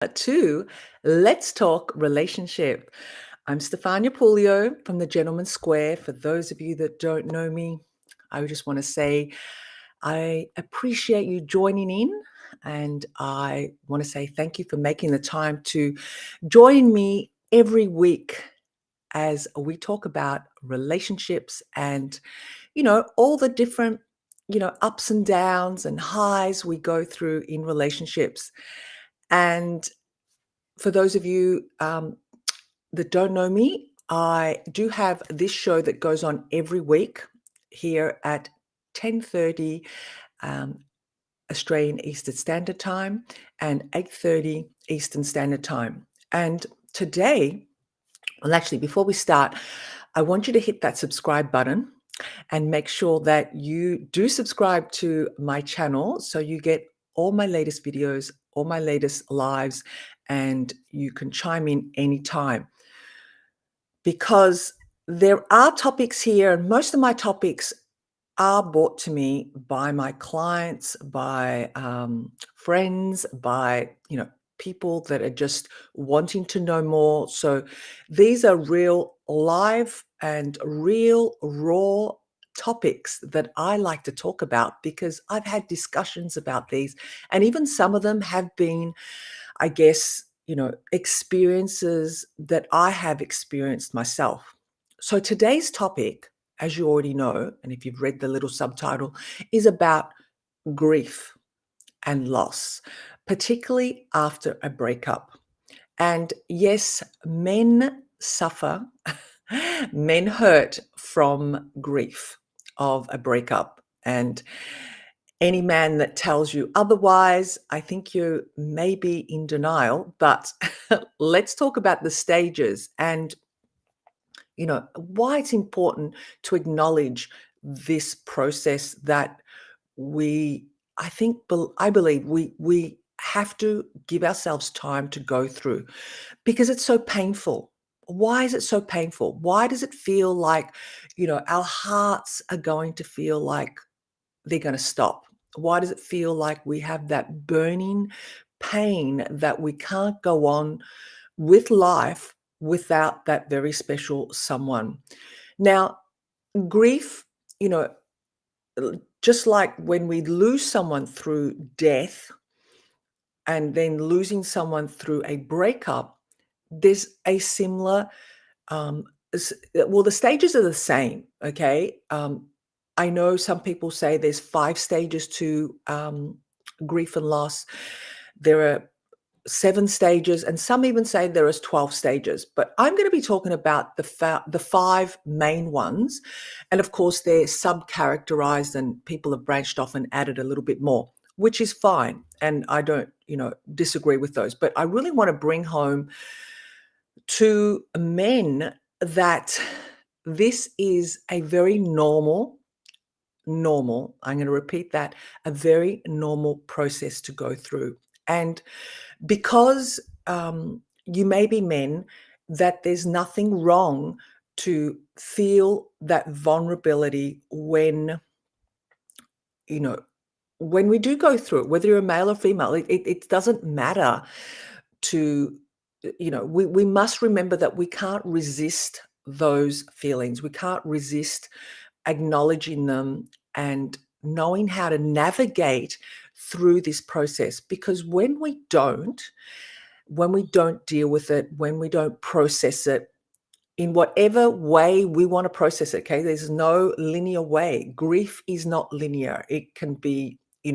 To Let's Talk Relationship. I'm Stefania Pulio from the Gentleman's Square. For those of you that don't know me, I just want to say I appreciate you joining in, and I want to say thank you for making the time to join me every week as we talk about relationships and, all the different, ups and downs and highs we go through in relationships. And for those of you that don't know me, I do have this show that goes on every week here at 10:30 um, Australian Eastern Standard Time and 8:30 Eastern Standard Time. And today, well, actually, before we start, I want you to hit that subscribe button and make sure that you do subscribe to my channel so you get all my latest videos, all my latest lives, and you can chime in anytime. Because there are topics here, and most of my topics are brought to me by my clients, by friends, by people that are just wanting to know more. So these are real live and real raw topics that I like to talk about because I've had discussions about these, and even some of them have been, I guess, experiences that I have experienced myself. So today's topic, as you already know, and if you've read the little subtitle, is about grief and loss, particularly after a breakup. And yes, men suffer, men hurt from grief of a breakup. And any man that tells you otherwise, I think you may be in denial. But let's talk about the stages and why it's important to acknowledge this process that we I believe we have to give ourselves time to go through because it's so painful. Why is it so painful? Why does it feel like our hearts are going to feel like they're going to stop? Why does it feel like we have that burning pain that we can't go on with life without that very special someone? Now, grief, you know, just like when we lose someone through death and then losing someone through a breakup, there's a similar, well, the stages are the same, okay? I know some people say there's 5 stages to grief and loss. There are 7 stages, and some even say there is 12 stages. But I'm going to be talking about the 5 main ones, and of course they're sub-characterized, and people have branched off and added a little bit more, which is fine, and I don't, disagree with those. But I really want to bring home to men that this is a very normal, I'm going to repeat that, a very normal process to go through. And because you may be men, that there's nothing wrong to feel that vulnerability you know, when we do go through it, whether you're a male or female, it doesn't matter to, we must remember that we can't resist those feelings. We can't resist acknowledging them and knowing how to navigate through this process, because when we don't deal with it, when we don't process it in whatever way we want to process it, okay, there's no linear way. Grief is not linear. It can be, in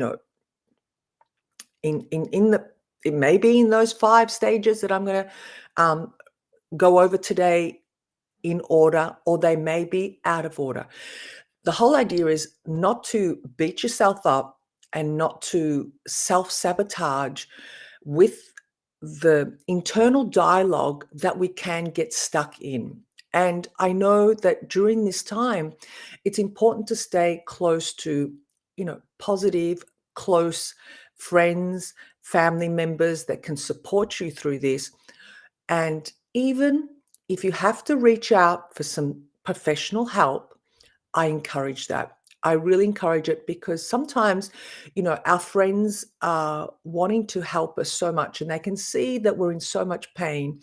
the it may be in those 5 stages that I'm going to go over today in order, or they may be out of order. The whole idea is not to beat yourself up and not to self-sabotage with the internal dialogue that we can get stuck in. And I know that during this time, it's important to stay close to, positive, close friends, family members that can support you through this. And even if you have to reach out for some professional help, I encourage that. I really encourage it because sometimes, our friends are wanting to help us so much and they can see that we're in so much pain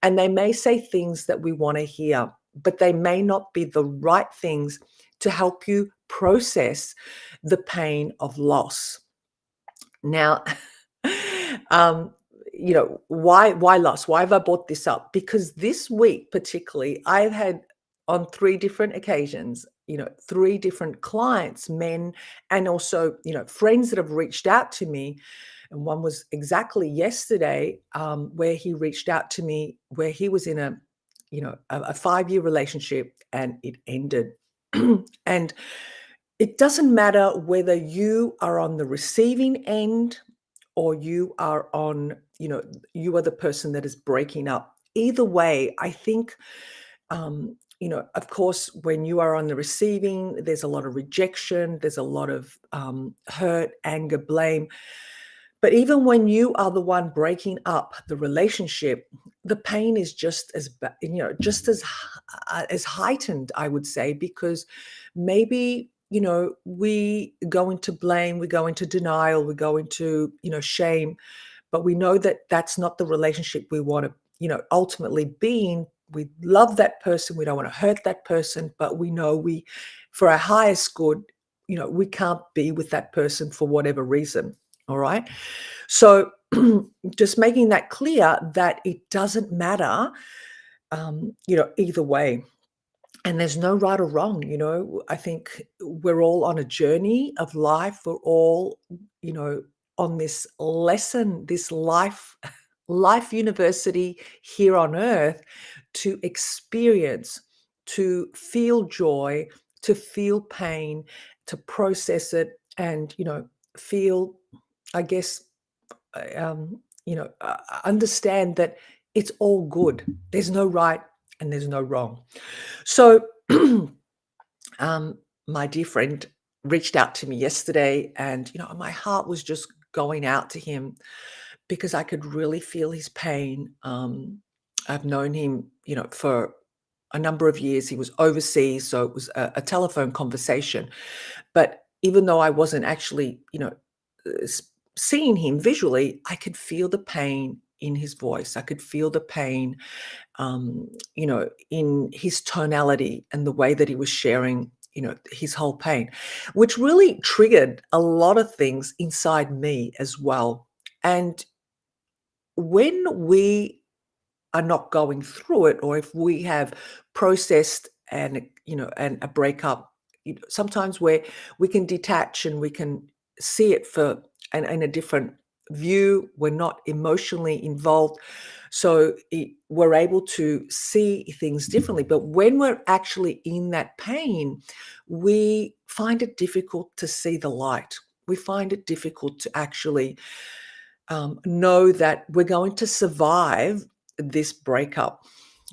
and they may say things that we want to hear, but they may not be the right things to help you process the pain of loss. Now, um, why loss? Why have I brought this up? Because this week, particularly, I've had on three different occasions, three different clients, men, and also, friends that have reached out to me. And one was exactly yesterday, where he reached out to me, where he was in a 5-year relationship and it ended. And it doesn't matter whether you are on the receiving end or you are you are the person that is breaking up. Either way, I think, of course, when you are on the receiving, there's a lot of rejection, there's a lot of hurt, anger, blame. But even when you are the one breaking up the relationship, the pain is just just as heightened, I would say, because maybe we go into blame, we go into denial, we go into shame, but we know that that's not the relationship we want to ultimately be in. We love that person, we don't want to hurt that person, but we know for our highest good, we can't be with that person for whatever reason. All right. So just making that clear that it doesn't matter, either way. And there's no right or wrong. I think we're all on a journey of life. We're all, you know, on this lesson, this life university here on earth to experience, to feel joy, to feel pain, to process it, and feel, I guess, understand that it's all good. There's no right and there's no wrong. So, my dear friend reached out to me yesterday, and my heart was just going out to him because I could really feel his pain. I've known him, for a number of years. He was overseas, so it was a telephone conversation. But even though I wasn't actually, seeing him visually, I could feel the pain in his voice. I could feel the pain, in his tonality and the way that he was sharing, his whole pain, which really triggered a lot of things inside me as well. And when we are not going through it, or if we have processed and a breakup, sometimes where we can detach and we can see it for and in a different view. We're not emotionally involved, so we're able to see things differently. But when we're actually in that pain, we find it difficult to see the light. We find it difficult to actually know that we're going to survive this breakup.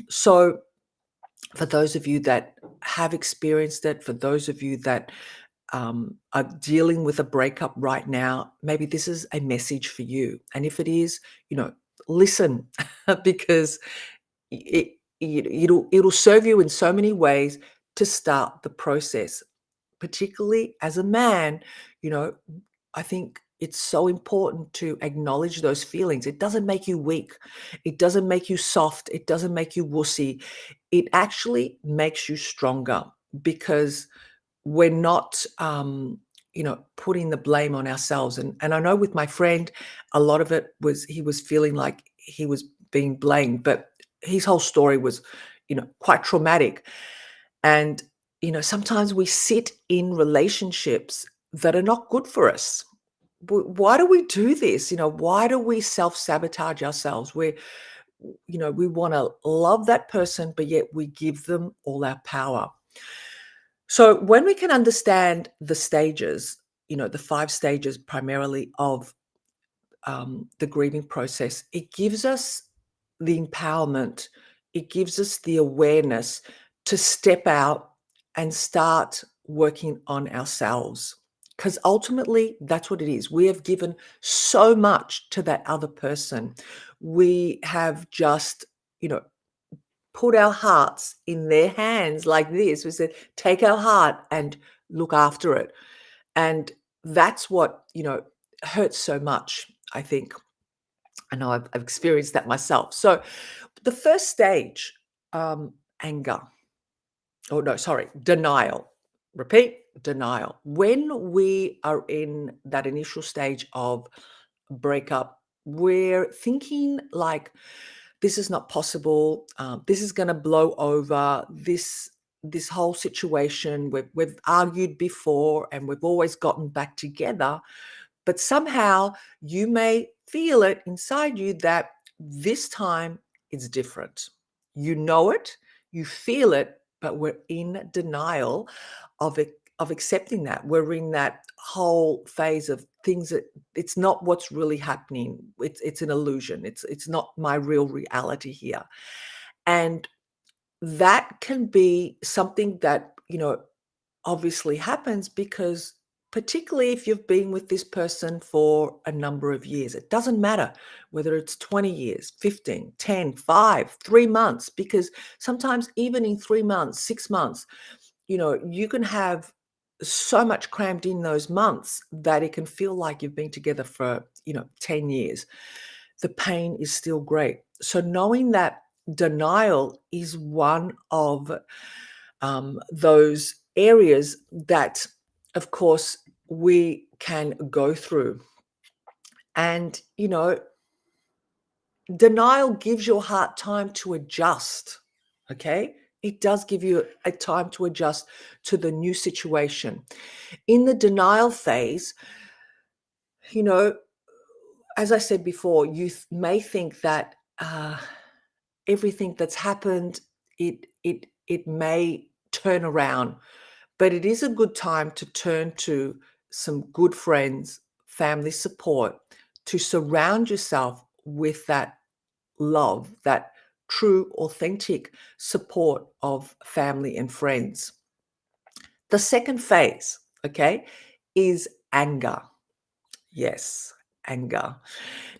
So, for those of you that have experienced it, for those of you that are dealing with a breakup right now, maybe this is a message for you. And if it is, listen, because it'll serve you in so many ways to start the process. Particularly as a man, you know, I think it's so important to acknowledge those feelings. It doesn't make you weak. It doesn't make you soft. It doesn't make you wussy. It actually makes you stronger because we're not, putting the blame on ourselves. And I know with my friend, a lot of it was he was feeling like he was being blamed, but his whole story was, quite traumatic. And, sometimes we sit in relationships that are not good for us. Why do we do this? Why do we self sabotage ourselves? We want to love that person, but yet we give them all our power. So when we can understand the stages, the 5 stages primarily of the grieving process, it gives us the empowerment, it gives us the awareness to step out and start working on ourselves. Because ultimately, that's what it is. We have given so much to that other person. We have just, put our hearts in their hands like this. We said, take our heart and look after it. And that's what, hurts so much, I think. I know I've experienced that myself. So the first stage, anger. Oh, no, sorry, denial. Repeat, denial. When we are in that initial stage of breakup, we're thinking like, this is not possible. This is going to blow over. This whole situation, we've argued before and we've always gotten back together, but somehow you may feel it inside you that this time it's different. You know it, you feel it, but we're in denial of it, of accepting that. We're in that whole phase of things that it's not what's really happening. It's an illusion. It's not my real reality here. And that can be something that, obviously happens because particularly if you've been with this person for a number of years, it doesn't matter whether it's 20 years, 15, 10, 5, 3 months, because sometimes even in 3 months, 6 months, you can have so much crammed in those months that it can feel like you've been together for, 10 years. The pain is still great. So knowing that denial is one of those areas that, of course, we can go through. And, denial gives your heart time to adjust. Okay. It does give you a time to adjust to the new situation. In the denial phase, you know, as I said before, you may think that everything that's happened, it may turn around. But it is a good time to turn to some good friends, family support, to surround yourself with that love, that true, authentic support of family and friends. The second phase, okay, is anger. Yes, anger.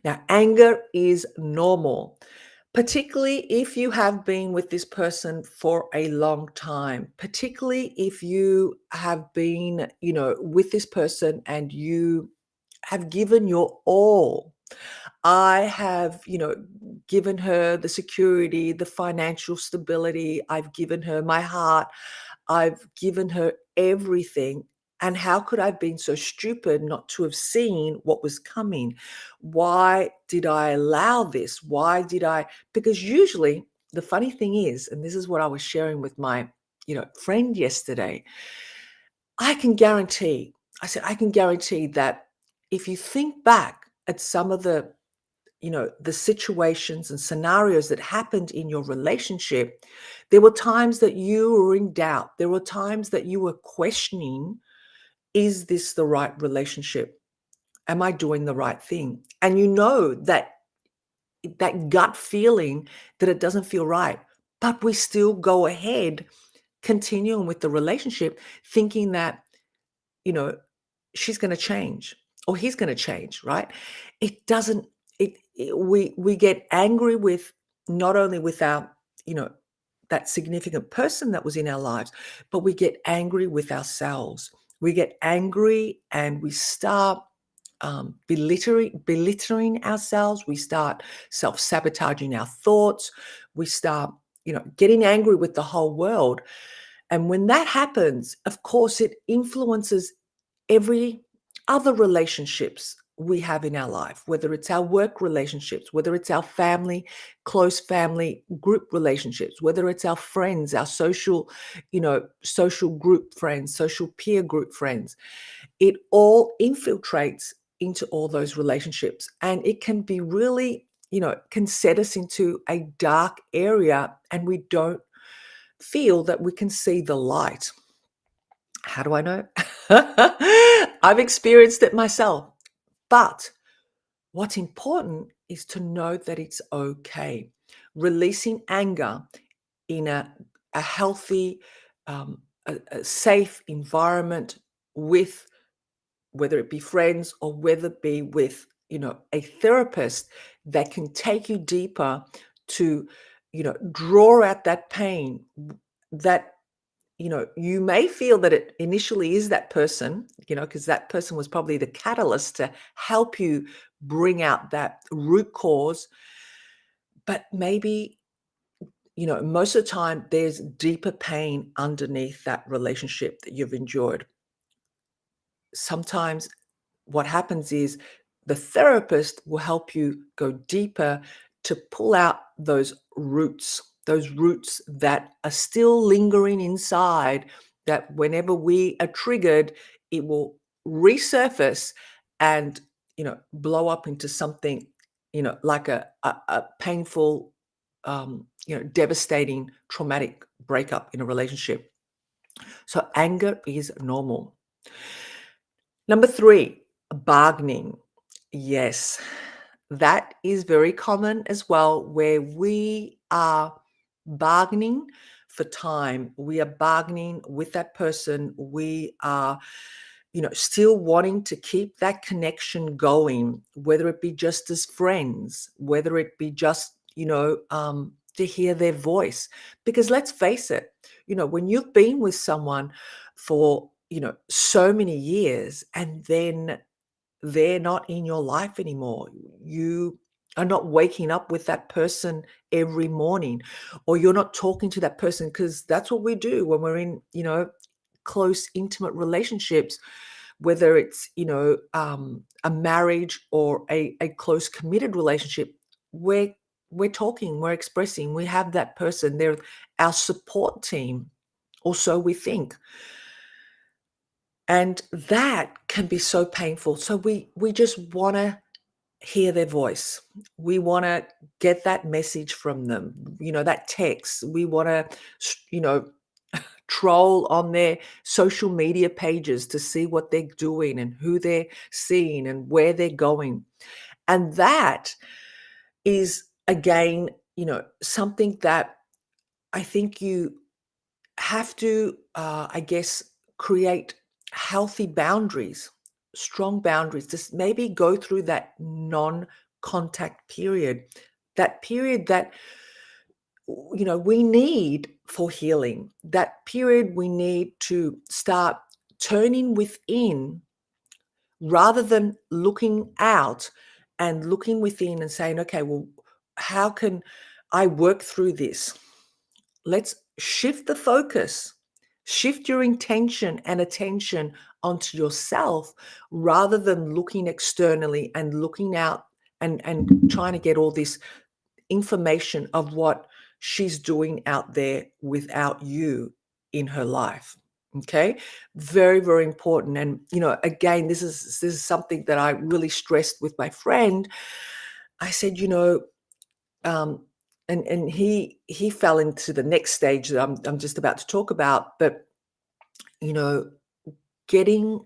Now, anger is normal, particularly if you have been with this person for a long time, particularly if you have been, with this person and you have given your all. I have, given her the security, the financial stability. I've given her my heart. I've given her everything. And how could I have been so stupid not to have seen what was coming? Why did I allow this? Why did I? Because usually the funny thing is, and this is what I was sharing with my, friend yesterday, I can guarantee, I said, I can guarantee that if you think back at some of the situations and scenarios that happened in your relationship, there were times that you were in doubt. There were times that you were questioning, is this the right relationship? Am I doing the right thing? And you know that gut feeling that it doesn't feel right, but we still go ahead continuing with the relationship thinking that, you know, she's going to change or he's going to change, right? It doesn't, we get angry with not only with our, you know, that significant person that was in our lives, but we get angry with ourselves. We get angry and we start belittling ourselves. We start self-sabotaging our thoughts. We start, getting angry with the whole world. And when that happens, of course, it influences every other relationships we have in our life, whether it's our work relationships, whether it's our family, close family group relationships, whether it's our friends, our social, social group friends, social peer group friends. It all infiltrates into all those relationships. And it can be really, can set us into a dark area and we don't feel that we can see the light. How do I know? I've experienced it myself. But what's important is to know that it's okay. Releasing anger in a healthy, a safe environment with, whether it be friends or whether it be with, a therapist that can take you deeper to, draw out that pain, that you may feel that it initially is that person, because that person was probably the catalyst to help you bring out that root cause. But maybe, most of the time there's deeper pain underneath that relationship that you've endured. Sometimes what happens is the therapist will help you go deeper to pull out those roots that are still lingering inside, that whenever we are triggered, it will resurface and, blow up into something, like a painful, devastating, traumatic breakup in a relationship. So anger is normal. Number 3, bargaining. Yes, that is very common as well, where we are bargaining for time. We are bargaining with that person. We are, still wanting to keep that connection going, whether it be just as friends, whether it be just, to hear their voice. Because let's face it, when you've been with someone for, so many years, and then they're not in your life anymore. You are not waking up with that person every morning, or you're not talking to that person, because that's what we do when we're in, close, intimate relationships, whether it's, a marriage or a close, committed relationship. We're talking, we're expressing, we have that person. They're our support team, or so we think. And that can be so painful. So we just want to hear their voice. We want to get that message from them, that text. We want to, troll on their social media pages to see what they're doing and who they're seeing and where they're going. And that is, again, something that I think you have to, I guess, create healthy boundaries, strong boundaries. Just maybe go through that non-contact period, that period that we need for healing, that period we need to start turning within rather than looking out, and looking within and saying, okay, well, how can I work through this? Let's shift the focus, shift your intention and attention onto yourself, rather than looking externally and looking out, and trying to get all this information of what she's doing out there without you in her life. Okay, very, very important. And again, this is something that I really stressed with my friend. I said, um, and he fell into the next stage that I'm just about to talk about. But you know, getting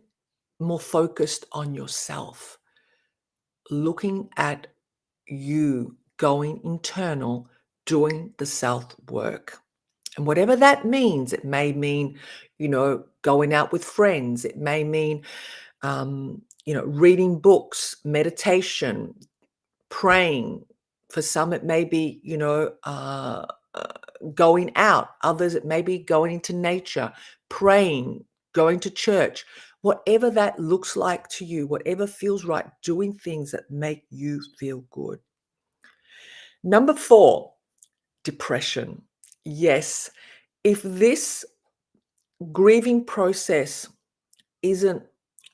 more focused on yourself, looking at you, going internal, doing the self work. And whatever that means, it may mean, going out with friends. It may mean, reading books, meditation, praying. For some, it may be, going out. Others, it may be going into nature, praying, going to church. Whatever that looks like to you, whatever feels right, doing things that make you feel good. Number 4, depression. Yes, if this grieving process isn't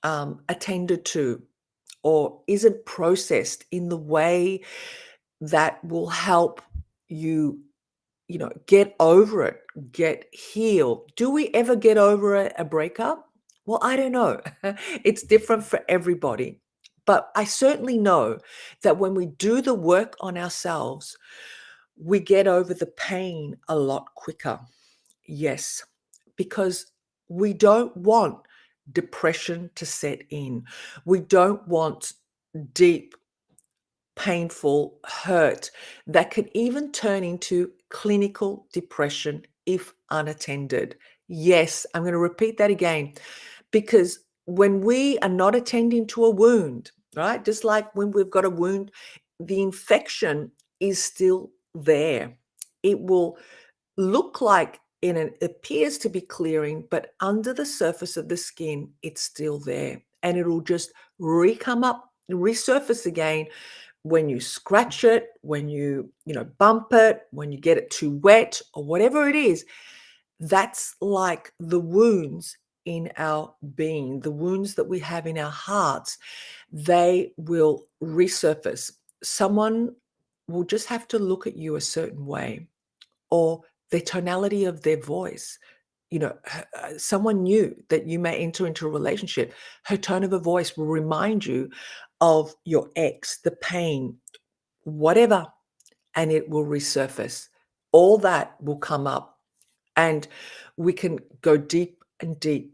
attended to, or isn't processed in the way that will help you, get over it, get healed. Do we ever get over a breakup? Well, I don't know. It's different for everybody. But I certainly know that when we do the work on ourselves, we get over the pain a lot quicker. Yes, because we don't want depression to set in. We don't want deep, painful hurt that could even turn into clinical depression if unattended. Yes, I'm going to repeat that again, because when we are not attending to a wound, right, just like when we've got a wound, the infection is still there. It will look like and it appears to be clearing, but under the surface of the skin, it's still there. And it'll just come up, resurface again when you scratch it, when you bump it, when you get it too wet or whatever it is. That's like the wounds in our being, the wounds that we have in our hearts, they will resurface. Someone will just have to look at you a certain way, or the tonality of their voice. Someone new that you may enter into a relationship, her tone of a voice will remind you of your ex, the pain, whatever, and it will resurface. All that will come up, and we can go deep and deep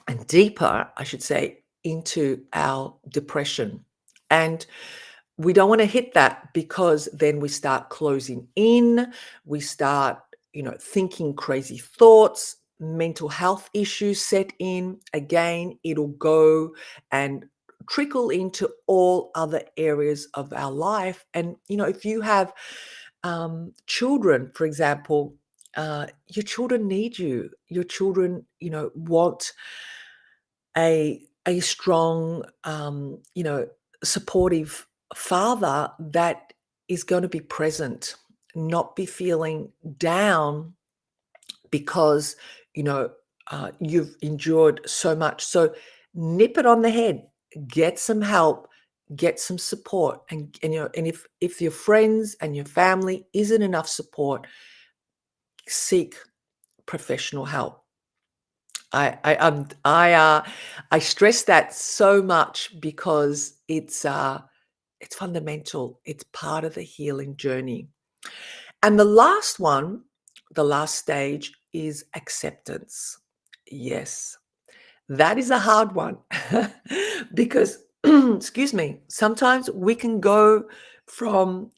and deeper, I should say, into our depression. And we don't want to hit that, because then we start closing in, we start, thinking crazy thoughts, mental health issues set in. Again, it'll go and trickle into all other areas of our life. And, if you have children, for example, your children need you. Your children, want a strong, supportive father that is going to be present, not be feeling down because you know you've endured so much. So nip it on the head, get some help, get some support, and if your friends and your family isn't enough support, seek professional help. I stress that so much because it's fundamental. It's part of the healing journey. And the last one, the last stage is acceptance. Yes, that is a hard one because, excuse me, sometimes we can go from,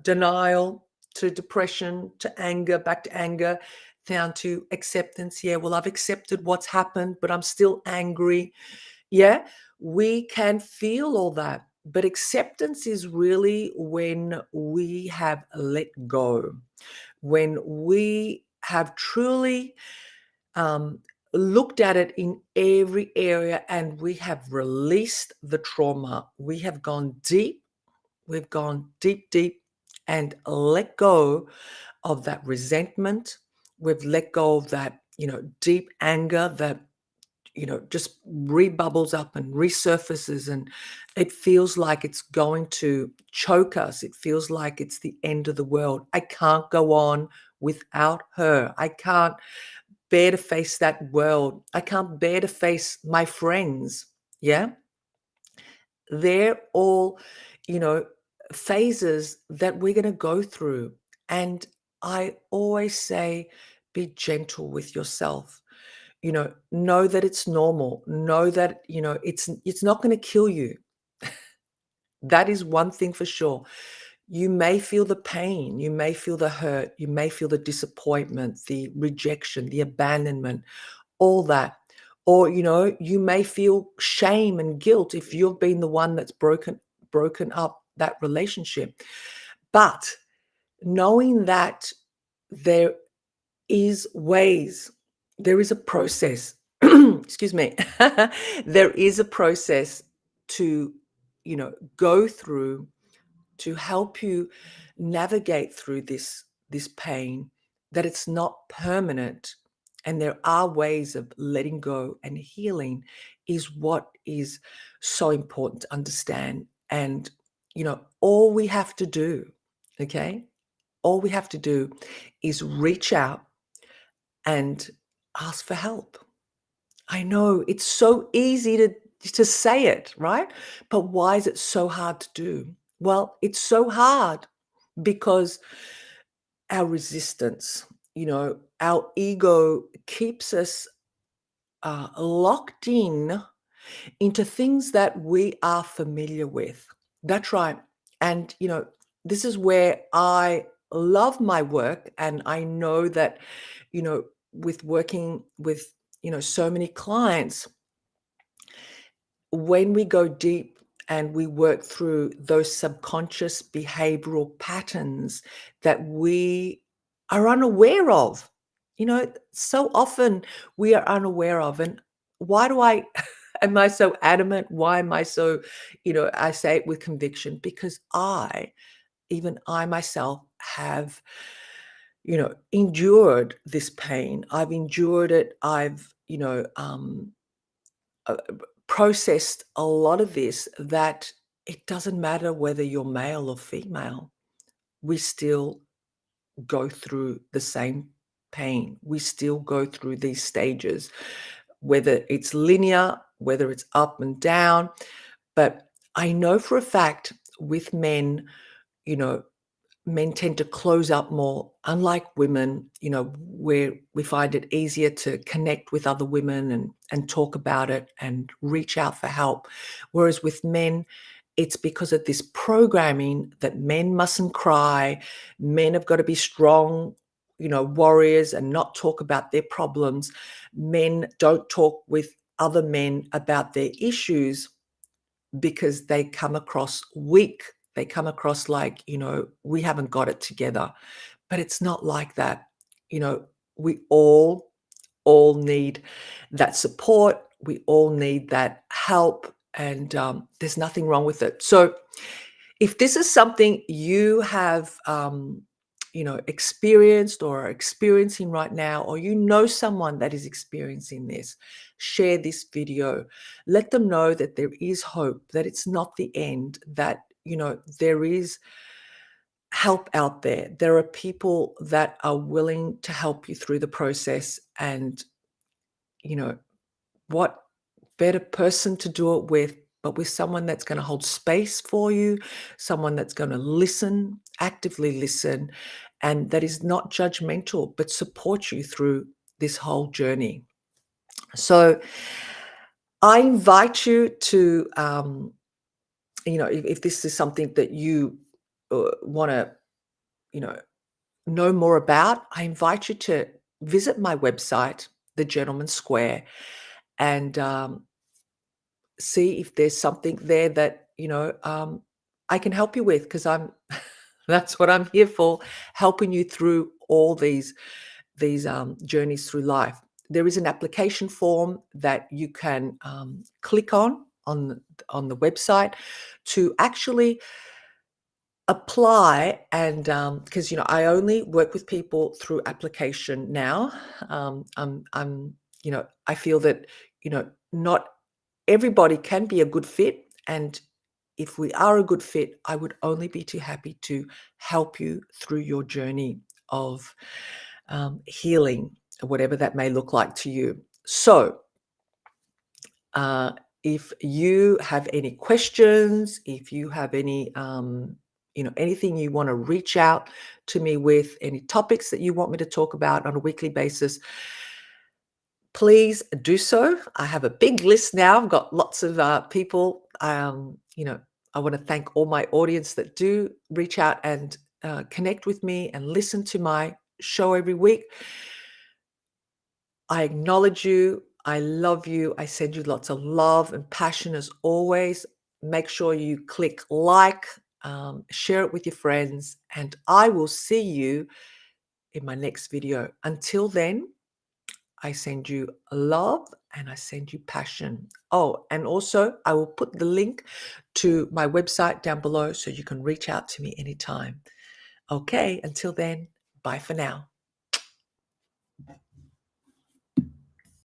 denial to depression to anger, back to anger, down to acceptance. Yeah, well, I've accepted what's happened, but I'm still angry. Yeah, we can feel all that. But acceptance is really when we have let go, when we have truly um, looked at it in every area and we have released the trauma. We have gone deep, we've gone deep, deep, and let go of that resentment. We've let go of that, deep anger that, just rebubbles up and resurfaces, and it feels like it's going to choke us. It feels like it's the end of the world. I can't go on without her. I can't bear to face that world. I can't bear to face my friends. Yeah. They're all, you know, phases that we're going to go through. And I always say, be gentle with yourself. Know that it's normal. Know that, it's not going to kill you. That is one thing for sure. You may feel the pain, you may feel the hurt, you may feel the disappointment, the rejection, the abandonment, all that. Or, you may feel shame and guilt if you've been the one that's broken up that relationship. But knowing that there is ways, there is a process, excuse me, there is a process to, go through to help you navigate through this pain, that it's not permanent, and there are ways of letting go and healing is what is so important to understand. And all we have to do, okay, all we have to do is reach out and ask for help. I know it's so easy to say it, right? But why is it so hard to do? Well, it's so hard because our resistance, our ego keeps us locked into things that we are familiar with. That's right. And, this is where I love my work. And I know that, with working with, so many clients, when we go deep and we work through those subconscious behavioral patterns that we are unaware of, so often we are unaware of. And why do I am I so adamant? Why am I so, I say it with conviction because even I myself have, endured this pain. I've endured it. I've, processed a lot of this, that it doesn't matter whether you're male or female. We still go through the same pain. We still go through these stages, whether it's linear, whether it's up and down. But I know for a fact with men, you know, men tend to close up more, unlike women, where we find it easier to connect with other women and talk about it and reach out for help. Whereas with men, it's because of this programming that men mustn't cry, men have got to be strong, warriors and not talk about their problems. Men don't talk with other men about their issues because they come across weak. They come across like, we haven't got it together. But it's not like that. We all need that support. We all need that help. And there's nothing wrong with it. So if this is something you have, experienced or are experiencing right now, or someone that is experiencing this, share this video. Let them know that there is hope, that it's not the end, that, there is help out there. There are people that are willing to help you through the process. And, what better person to do it with, but with someone that's going to hold space for you, someone that's going to listen, actively listen, and that is not judgmental, but support you through this whole journey. So I invite you to, if this is something that you want to, you know, know more about, I invite you to visit my website, The Gentleman Square, and see if there's something there that I can help you with, because I'm that's what I'm here for, helping you through all these journeys through life. There is an application form that you can click on the website to actually apply. And because I only work with people through application now. I'm I feel that not everybody can be a good fit. And if we are a good fit, I would only be too happy to help you through your journey of healing, whatever that may look like to you. So uh, if you have any questions, if you have any, anything you want to reach out to me with, any topics that you want me to talk about on a weekly basis, please do so. I have a big list now. I've got lots of people. I want to thank all my audience that do reach out and connect with me and listen to my show every week. I acknowledge you. I love you. I send you lots of love and passion as always. Make sure you click like, share it with your friends, and I will see you in my next video. Until then, I send you love and I send you passion. Oh, and also I will put the link to my website down below so you can reach out to me anytime. Okay, until then, bye for now.